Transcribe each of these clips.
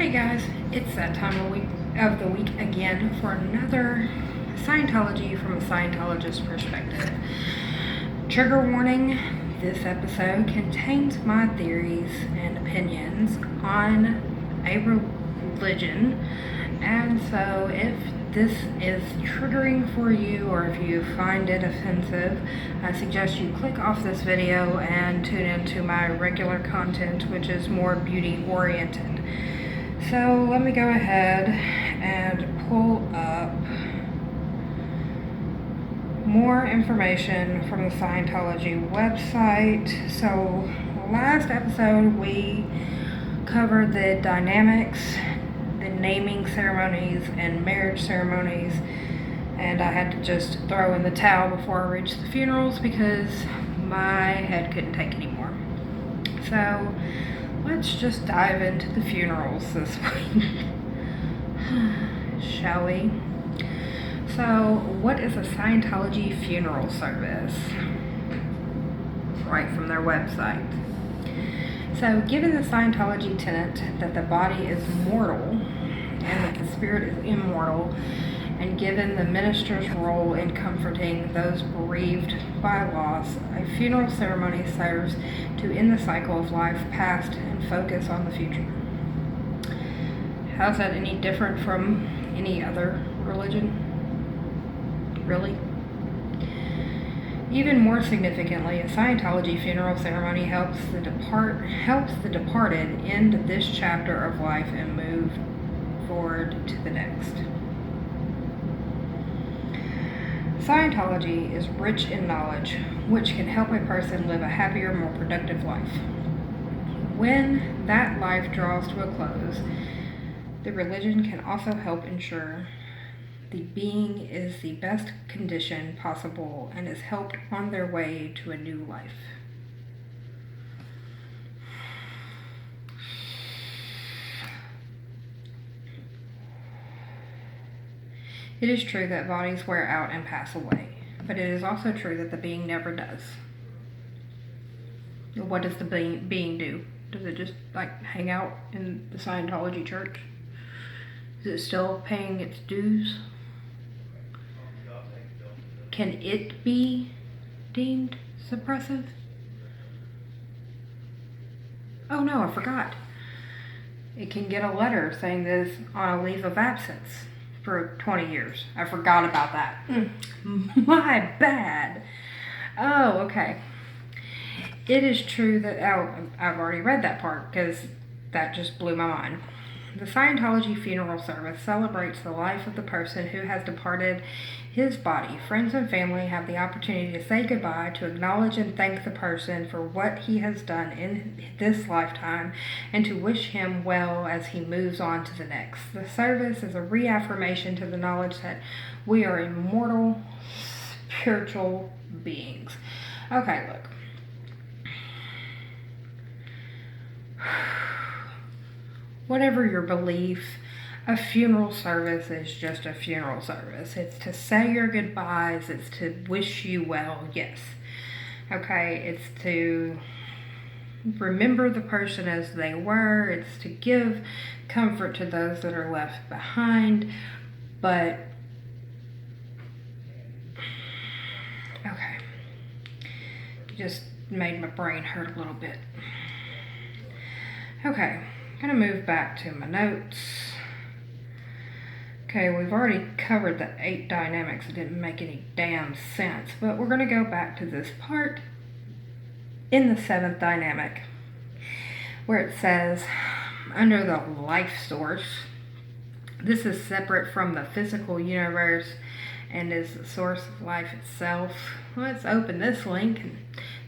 Hey guys, it's that time of the week again for another Scientology from a Scientologist perspective. Trigger warning, this episode contains my theories and opinions on a religion, and so if this is triggering for you or if you find it offensive, I suggest you click off this video and tune into my regular content, which is more beauty oriented. So let me go ahead and pull up more information from the Scientology website. So last episode we covered the dynamics, the naming ceremonies and marriage ceremonies, and I had to just throw in the towel before I reached the funerals because my head couldn't take anymore. So let's just dive into the funerals this week, shall we? So, what is a Scientology funeral service? Right from their website. So, given the Scientology tenet that the body is mortal and that the spirit is immortal, and given the minister's role in comforting those bereaved by loss, a funeral ceremony serves to end the cycle of life past and focus on the future. How's that any different from any other religion? Really? Even more significantly, a Scientology funeral ceremony helps the departed end this chapter of life and move forward to the next. Scientology is rich in knowledge, which can help a person live a happier, more productive life. When that life draws to a close, the religion can also help ensure the being is the best condition possible and is helped on their way to a new life. It is true that bodies wear out and pass away, but it is also true that the being never does. What does the being do? Does it just hang out in the Scientology church? Is it still paying its dues? Can it be deemed suppressive? Oh no, I forgot. It can get a letter saying that it's on a leave of absence for 20 years. I forgot about that. My bad. Oh, okay. It is true that, I've already read that part because that just blew my mind. The Scientology funeral service celebrates the life of the person who has departed his body. Friends and family have the opportunity to say goodbye, to acknowledge and thank the person for what he has done in this lifetime, and to wish him well as he moves on to the next. The service is a reaffirmation to the knowledge that we are immortal, spiritual beings. Okay, look. Whatever your belief, a funeral service is just a funeral service. It's to say your goodbyes. It's to wish you well, yes. Okay, it's to remember the person as they were. It's to give comfort to those that are left behind. But, okay, it just made my brain hurt a little bit. Okay. I'm going to move back to my notes. Okay, we've already covered the 8 dynamics. It didn't make any damn sense, but we're going to go back to this part in the 7th dynamic where it says, under the life source, this is separate from the physical universe and is the source of life itself. Let's open this link and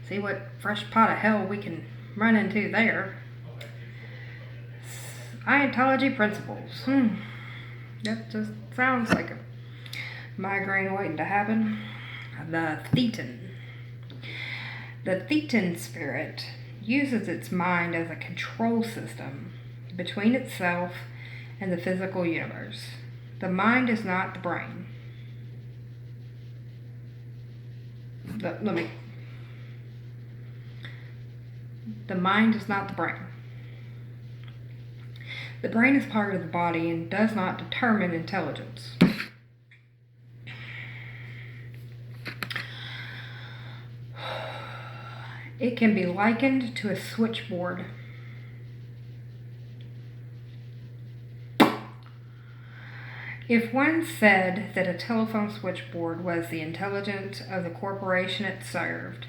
see what fresh pot of hell we can run into there. Scientology principles. That just sounds like a migraine waiting to happen. The Thetan. The Thetan spirit uses its mind as a control system between itself and the physical universe. The mind is not the brain. The mind is not the brain. The brain is part of the body and does not determine intelligence. It can be likened to a switchboard. If one said that a telephone switchboard was the intelligence of the corporation it served,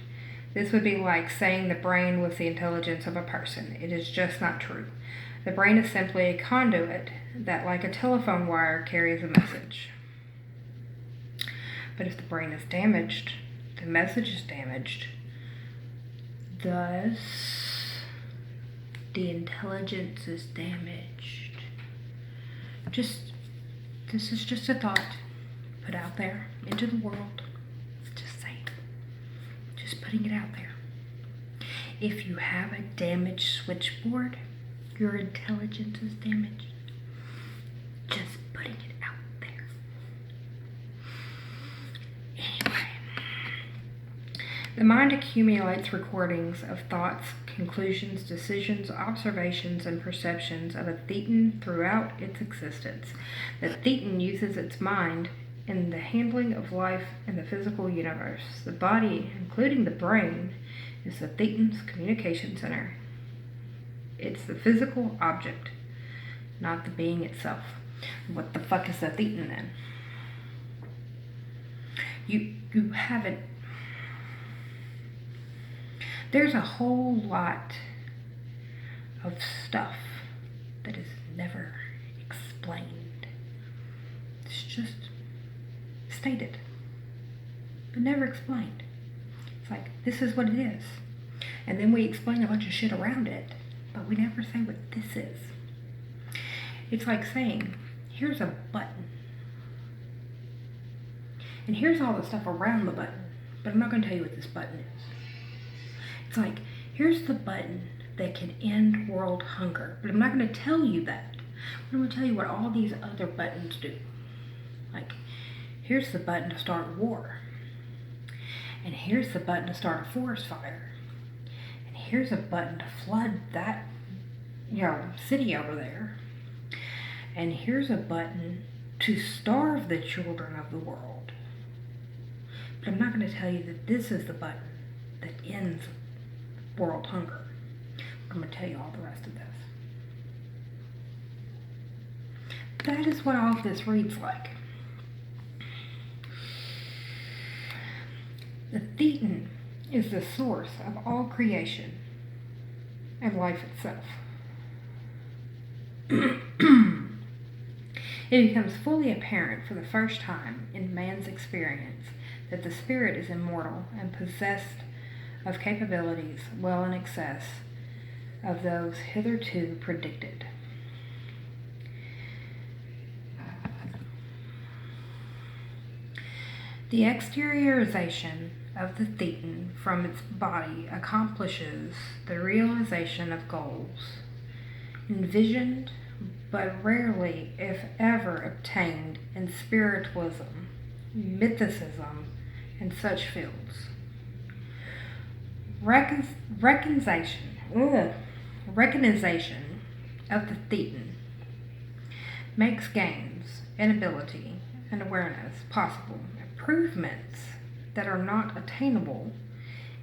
this would be like saying the brain was the intelligence of a person. It is just not true. The brain is simply a conduit that, like a telephone wire, carries a message. But if the brain is damaged, the message is damaged. Thus, the intelligence is damaged. This is just a thought put out there into the world. Just saying. Just putting it out there. If you have a damaged switchboard, your intelligence is damaged. Just putting it out there. Anyway. The mind accumulates recordings of thoughts, conclusions, decisions, observations, and perceptions of a thetan throughout its existence. The thetan uses its mind in the handling of life in the physical universe. The body, including the brain, is the thetan's communication center. It's the physical object, not the being itself. What the fuck is the thetan then? You haven't. There's a whole lot of stuff that is never explained. It's just stated, but never explained. It's like, this is what it is. And then we explain a bunch of shit around it, but we never say what this is. It's like saying, here's a button. And here's all the stuff around the button, but I'm not going to tell you what this button is. It's like, here's the button that can end world hunger, but I'm not going to tell you that. I'm going to tell you what all these other buttons do. Like, here's the button to start a war. And here's the button to start a forest fire. And here's a button to flood that, city over there. And here's a button to starve the children of the world. But I'm not going to tell you that this is the button that ends world hunger. I'm going to tell you all the rest of this. That is what all of this reads like. The thetan is the source of all creation and life itself. It becomes fully apparent for the first time in man's experience that the spirit is immortal and possessed of capabilities well in excess of those hitherto predicted. The exteriorization of the thetan from its body accomplishes the realization of goals envisioned but rarely, if ever, obtained in spiritualism, mythicism, and such fields. Recognition of the thetan makes gains in ability and awareness possible, improvements that are not attainable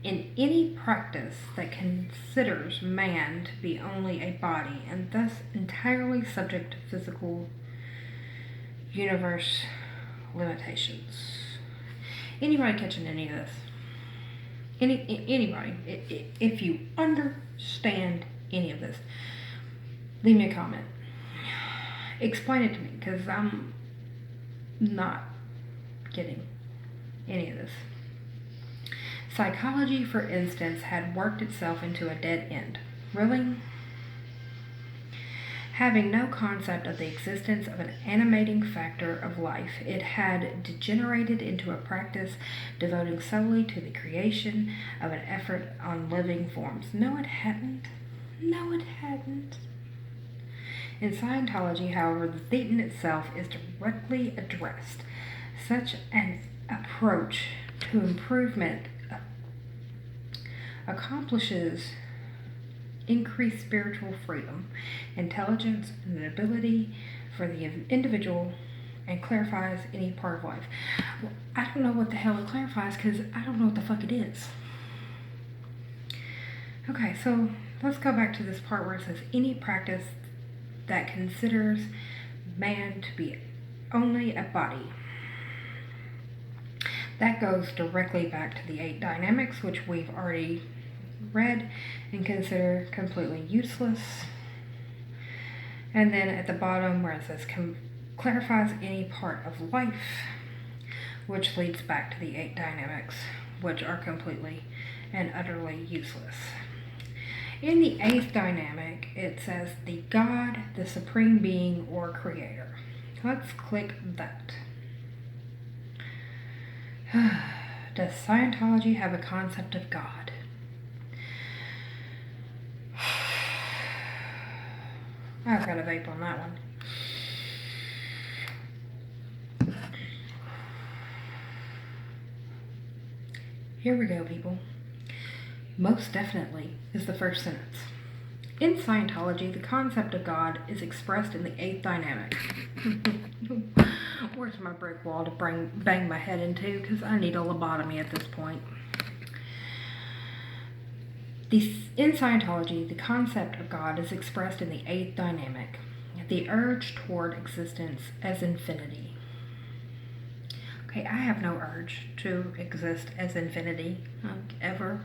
in any practice that considers man to be only a body and thus entirely subject to physical universe limitations. Anybody catching any of this? Anybody? If you understand any of this, leave me a comment. Explain it to me, because I'm not getting any of this. Psychology, for instance, had worked itself into a dead end. Really? Having no concept of the existence of an animating factor of life, it had degenerated into a practice devoting solely to the creation of an effort on living forms. No, it hadn't. No, it hadn't. In Scientology, however, the thetan itself is directly addressed. Such an approach to improvement accomplishes increased spiritual freedom, intelligence, and an ability for the individual, and clarifies any part of life. Well, I don't know what the hell it clarifies because I don't know what the fuck it is. Okay, so let's go back to this part where it says any practice that considers man to be only a body. That goes directly back to the 8 dynamics, which we've already read and consider completely useless. And then at the bottom where it says clarifies any part of life, which leads back to the 8 dynamics, which are completely and utterly useless. In the 8th dynamic, it says the God, the supreme being, or creator. Let's click that. Does Scientology have a concept of God? I've got a vape on that one. Here we go, people. Most definitely is the first sentence. In Scientology, the concept of God is expressed in the 8th dynamic. Where's my brick wall to bang my head into? Because I need a lobotomy at this point. In Scientology, the concept of God is expressed in the 8th dynamic, the urge toward existence as infinity. Okay, I have no urge to exist as infinity, ever,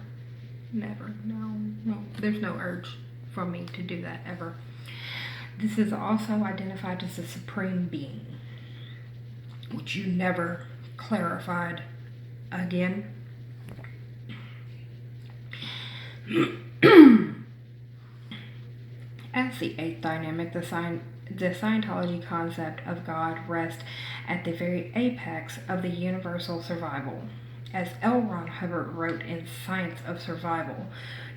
never, no, there's no urge for me to do that, ever. This is also identified as the supreme being, which you never clarified again. As the 8th dynamic, the Scientology concept of God rests at the very apex of the universal survival. As L. Ron Hubbard wrote in Science of Survival,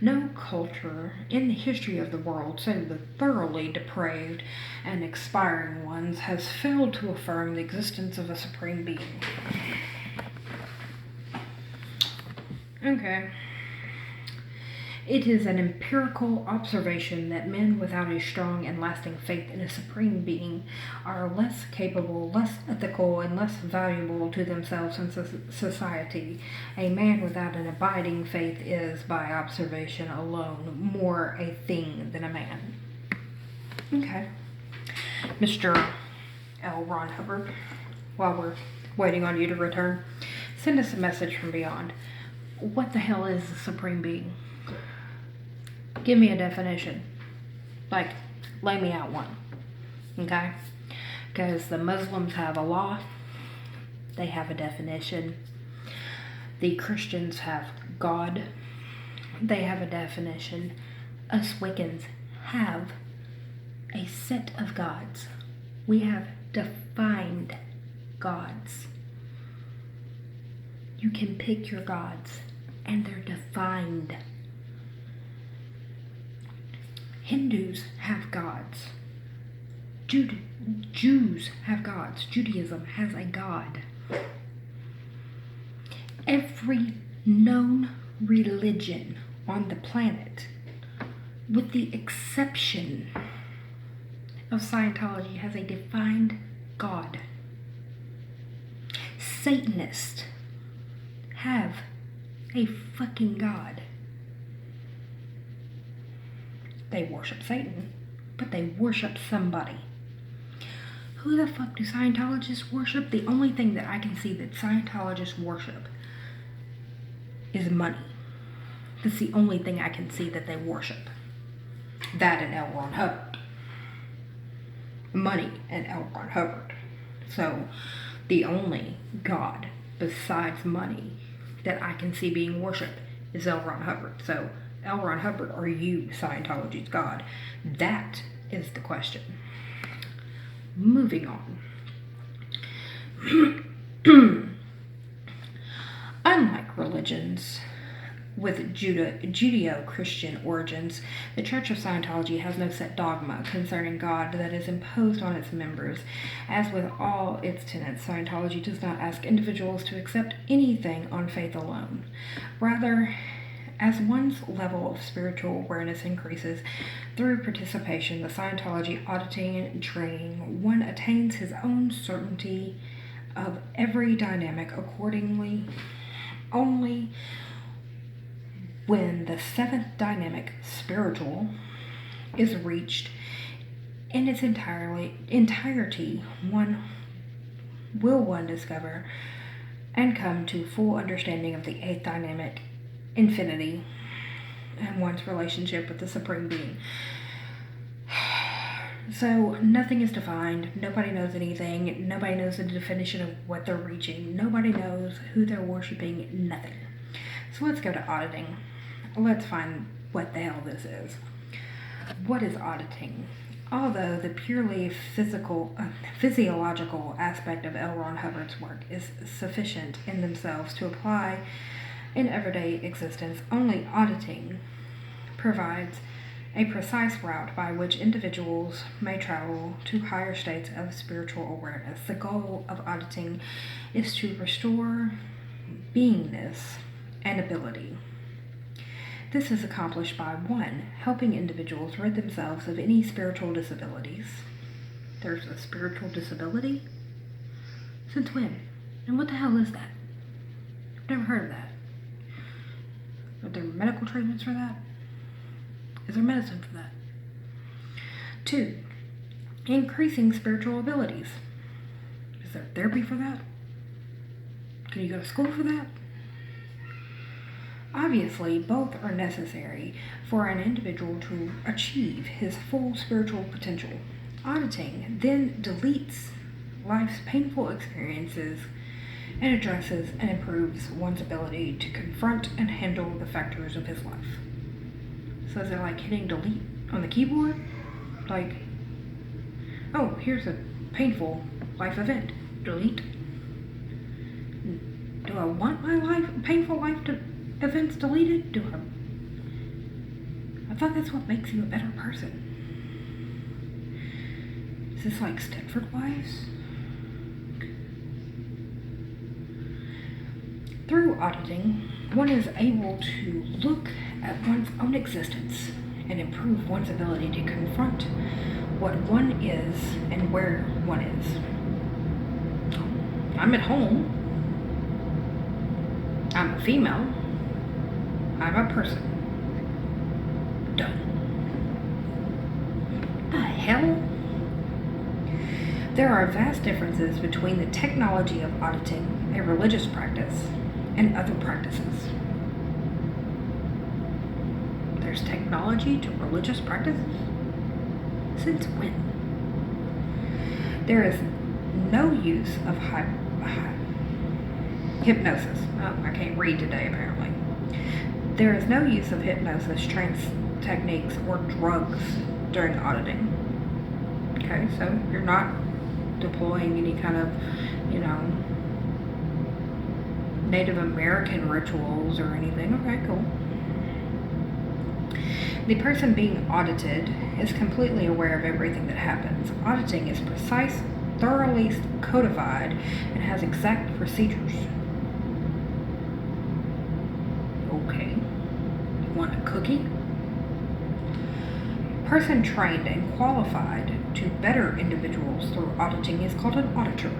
no culture in the history of the world, save the thoroughly depraved and expiring ones, has failed to affirm the existence of a supreme being. Okay. It is an empirical observation that men without a strong and lasting faith in a supreme being are less capable, less ethical, and less valuable to themselves and society. A man without an abiding faith is, by observation alone, more a thing than a man. Okay. Mr. L. Ron Hubbard, while we're waiting on you to return, send us a message from beyond. What the hell is a supreme being? Give me a definition. Like, lay me out one. Okay? Because the Muslims have a law. They have a definition. The Christians have God. They have a definition. Us Wiccans have a set of gods. We have defined gods. You can pick your gods, and they're defined. Hindus have gods. Jews have gods. Judaism has a god. Every known religion on the planet, with the exception of Scientology, has a defined god. Satanists have a fucking god. They worship Satan, but they worship somebody. Who the fuck do Scientologists worship? The only thing that I can see that Scientologists worship is money. That's the only thing I can see that they worship. That and L. Ron Hubbard. Money and L. Ron Hubbard. So, the only God besides money that I can see being worshipped is L. Ron Hubbard. So, L. Ron Hubbard, are you Scientology's God? That is the question. Moving on. Unlike religions with Judeo-Christian origins, the Church of Scientology has no set dogma concerning God that is imposed on its members. As with all its tenets, Scientology does not ask individuals to accept anything on faith alone. Rather, As one's level of spiritual awareness increases through participation, the Scientology auditing and training, one attains his own certainty of every dynamic. Accordingly, only when the seventh dynamic, spiritual, is reached in its entirety, one discover and come to full understanding of the eighth dynamic, infinity, and one's relationship with the Supreme Being. So nothing is defined, nobody knows anything, nobody knows the definition of what they're reaching, nobody knows who they're worshiping, nothing. So let's go to auditing. Let's find what the hell this is. What is auditing? Although the purely physiological aspect of L. Ron Hubbard's work is sufficient in themselves to apply in everyday existence, only auditing provides a precise route by which individuals may travel to higher states of spiritual awareness. The goal of auditing is to restore beingness and ability. This is accomplished by 1. Helping individuals rid themselves of any spiritual disabilities. There's a spiritual disability? Since when? And what the hell is that? I've never heard of that. Are there medical treatments for that? Is there medicine for that? 2. Increasing spiritual abilities. Is there therapy for that? Can you go to school for that? Obviously, both are necessary for an individual to achieve his full spiritual potential. Auditing then deletes life's painful experiences and addresses and improves one's ability to confront and handle the factors of his life. So is it like hitting delete on the keyboard? Like, oh, here's a painful life event. Delete. Do I want my painful life events deleted? I thought that's what makes you a better person. Is this like Stepford Wives? Through auditing, one is able to look at one's own existence and improve one's ability to confront what one is and where one is. I'm at home. I'm a female. I'm a person. Done. The hell? There are vast differences between the technology of auditing, a religious practice, and other practices. There's technology to religious practices? Since when? There is no use of hypnosis. Oh, I can't read today apparently. There is no use of hypnosis, trance techniques, or drugs during auditing. Okay, so you're not deploying any kind of, Native American rituals or anything. Okay, cool. The person being audited is completely aware of everything that happens. Auditing is precise, thoroughly codified, and has exact procedures. Okay. You want a cookie? Person trained and qualified to better individuals through auditing is called an auditor.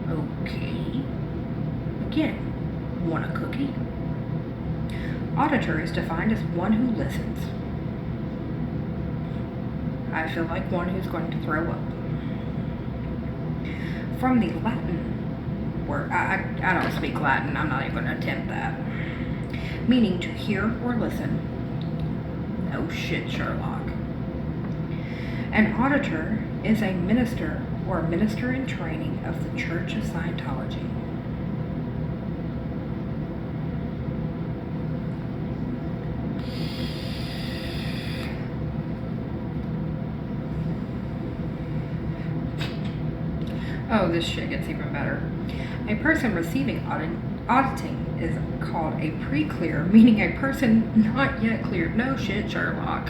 Okay. Again, want a cookie? Auditor is defined as one who listens. I feel like one who's going to throw up. From the Latin word, I don't speak Latin, I'm not even going to attempt that. Meaning to hear or listen. No shit, Sherlock. An auditor is a minister or a minister in training of the Church of Scientology. Oh, this shit gets even better. A person receiving auditing is called a PreClear, meaning a person not yet cleared. No shit, Sherlock.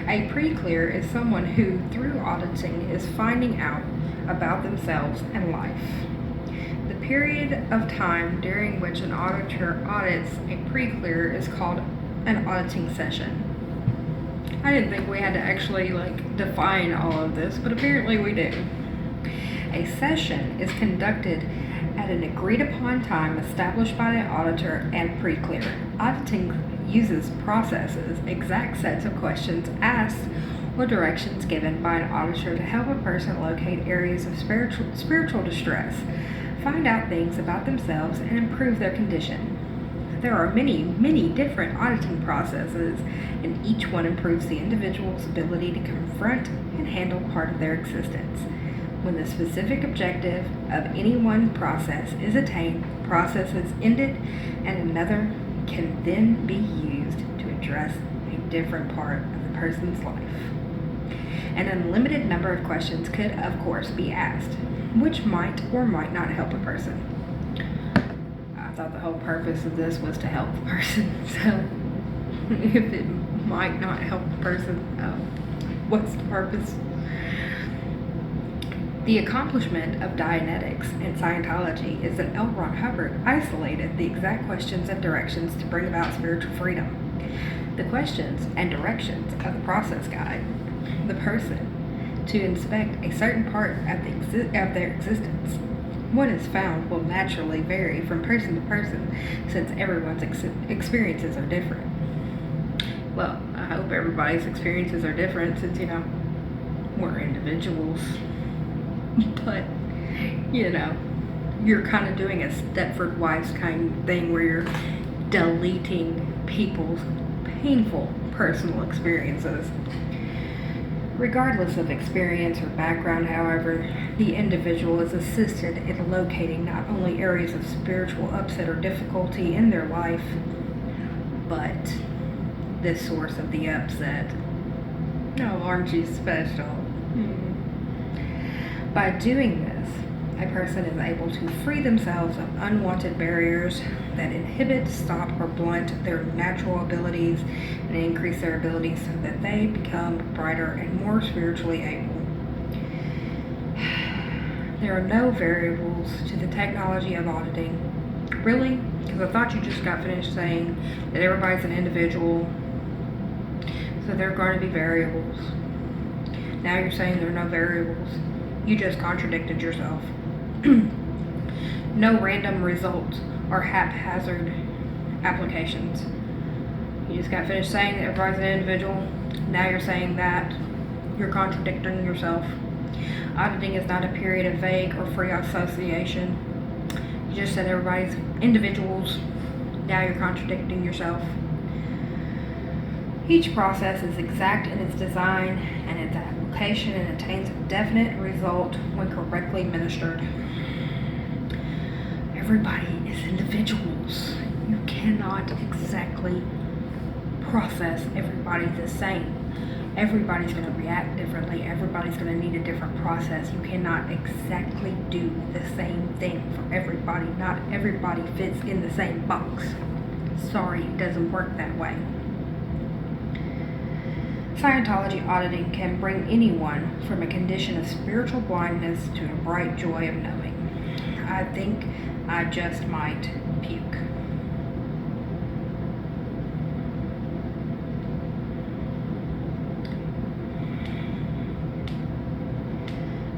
A PreClear is someone who, through auditing, is finding out about themselves and life. The period of time during which an auditor audits a PreClear is called an auditing session. I didn't think we had to actually define all of this, but apparently we do. A session is conducted at an agreed upon time established by the auditor and PreClear. Auditing uses processes, exact sets of questions asked or directions given by an auditor to help a person locate areas of spiritual distress, find out things about themselves, and improve their condition. There are many, many different auditing processes, and each one improves the individual's ability to confront and handle part of their existence. When the specific objective of any one process is attained, the process is ended, and another can then be used to address a different part of the person's life. An unlimited number of questions could, of course, be asked, which might or might not help a person. I thought the whole purpose of this was to help the person, so if it might not help the person, what's the purpose? The accomplishment of Dianetics and Scientology is that L. Ron Hubbard isolated the exact questions and directions to bring about spiritual freedom. The questions and directions of the process guide the person to inspect a certain part of their existence. What is found will naturally vary from person to person, since everyone's experiences are different. Well, I hope everybody's experiences are different, since, we're individuals. But, you're kind of doing a Stepford Wives kind of thing where you're deleting people's painful personal experiences. Regardless of experience or background, however, the individual is assisted in locating not only areas of spiritual upset or difficulty in their life, but the source of the upset. Oh, aren't you special? By doing this, a person is able to free themselves of unwanted barriers that inhibit, stop, or blunt their natural abilities and increase their abilities so that they become brighter and more spiritually able. There are no variables to the technology of auditing. Really? Because I thought you just got finished saying that everybody's an individual, so there are going to be variables. Now you're saying there are no variables. You just contradicted yourself. No random results or haphazard applications. You just got finished saying that everybody's an individual. Now you're saying that. You're contradicting yourself. Auditing is not a period of vague or free association. You just said everybody's individuals. Now you're contradicting yourself. Each process is exact in its design and its application and attains a definite result when correctly administered. Everybody is individuals. You cannot exactly process everybody the same. Everybody's going to react differently. Everybody's going to need a different process. You cannot exactly do the same thing for everybody. Not everybody fits in the same box. Sorry, it doesn't work that way. Scientology auditing can bring anyone from a condition of spiritual blindness to a bright joy of knowing. I think I just might puke.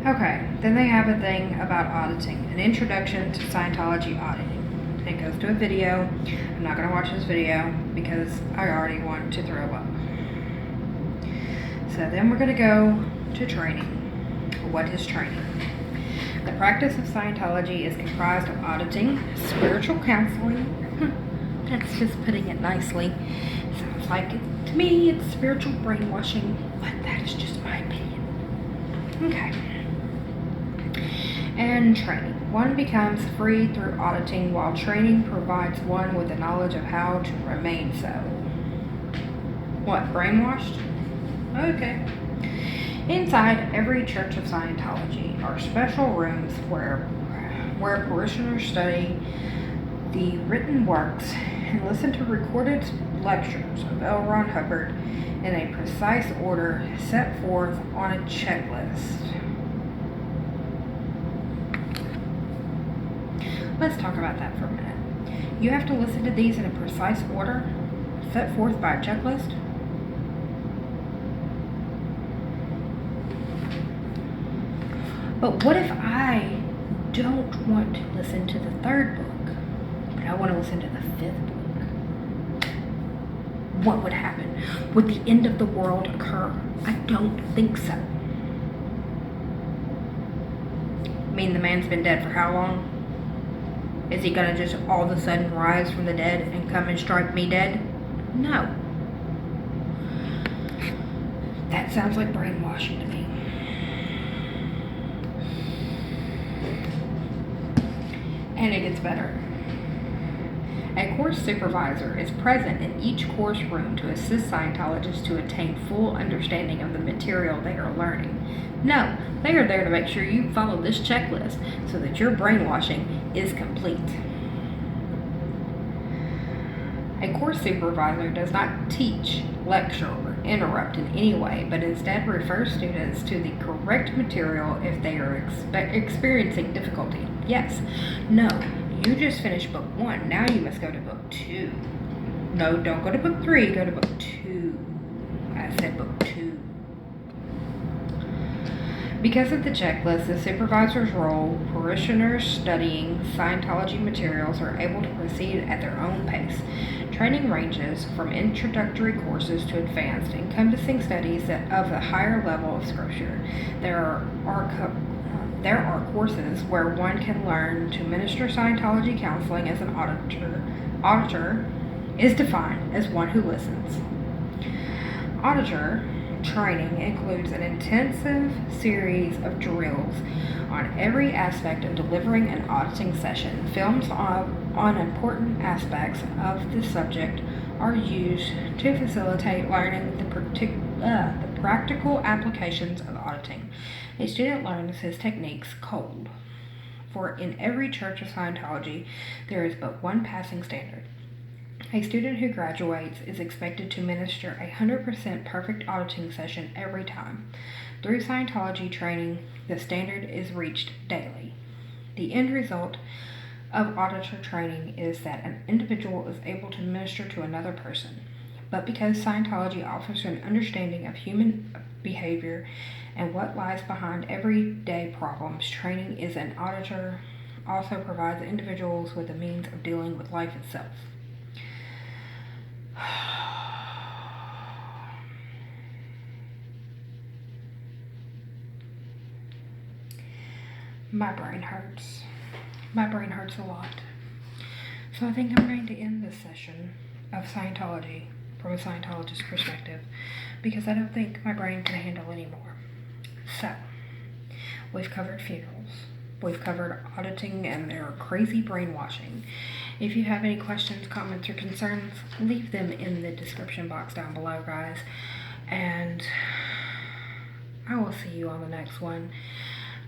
Okay, then they have a thing about auditing, an introduction to Scientology auditing. It goes to a video. I'm not going to watch this video because I already want to throw up. So then we're going to go to training. What is training? The practice of Scientology is comprised of auditing, spiritual counseling. That's just putting it nicely. Sounds like it, to me it's spiritual brainwashing, but that is just my opinion. Okay. And training. One becomes free through auditing, while training provides one with the knowledge of how to remain so. What, brainwashed? Okay. Inside every Church of Scientology are special rooms where parishioners study the written works and listen to recorded lectures of L. Ron Hubbard in a precise order set forth on a checklist. Let's talk about that for a minute. You have to listen to these in a precise order, set forth by a checklist. But what if I don't want to listen to the third book, but I want to listen to the fifth book? What would happen? Would the end of the world occur? I don't think so. I mean, the man's been dead for how long? Is he gonna just all of a sudden rise from the dead and come and strike me dead? No. That sounds like brainwashing to me. And it gets better. A course supervisor is present in each course room to assist Scientologists to attain full understanding of the material they are learning. No, they are there to make sure you follow this checklist so that your brainwashing is complete. A course supervisor does not teach, lecture, or interrupt in any way, but instead refers students to the correct material if they are experiencing difficulty. Yes, no, you just finished book 1, now you must go to book 2. No, don't go to book 3, go to book 2. I said book 2. Because of the checklist, the supervisor's role, parishioners studying Scientology materials are able to proceed at their own pace. Training ranges from introductory courses to advanced, encompassing studies of a higher level of scripture. There are courses where one can learn to minister Scientology counseling as an auditor. Auditor is defined as one who listens. Auditor training includes an intensive series of drills on every aspect of delivering an auditing session. Films on important aspects of the subject are used to facilitate learning the practical applications of auditing. A student learns his techniques cold, for in every church of Scientology there is but one passing standard. A student who graduates is expected to minister a 100% perfect auditing session every time. Through Scientology training, the standard is reached daily. The end result of auditor training is that an individual is able to minister to another person. But because Scientology offers an understanding of human behavior and what lies behind everyday problems, training as an auditor also provides individuals with the means of dealing with life itself. My brain hurts. My brain hurts a lot. So I think I'm going to end this session of Scientology from a Scientologist perspective because I don't think my brain can handle anymore. So, we've covered funerals. We've covered auditing and their crazy brainwashing. If you have any questions, comments, or concerns, leave them in the description box down below, guys. And I will see you on the next one.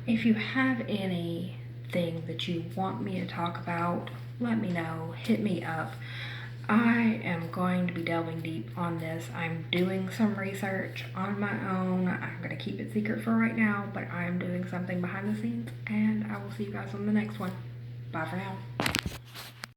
If you have anything that you want me to talk about, let me know. Hit me up. I am going to be delving deep on this. I'm doing some research on my own. I'm going to keep it secret for right now, but I am doing something behind the scenes, and I will see you guys on the next one. Bye for now.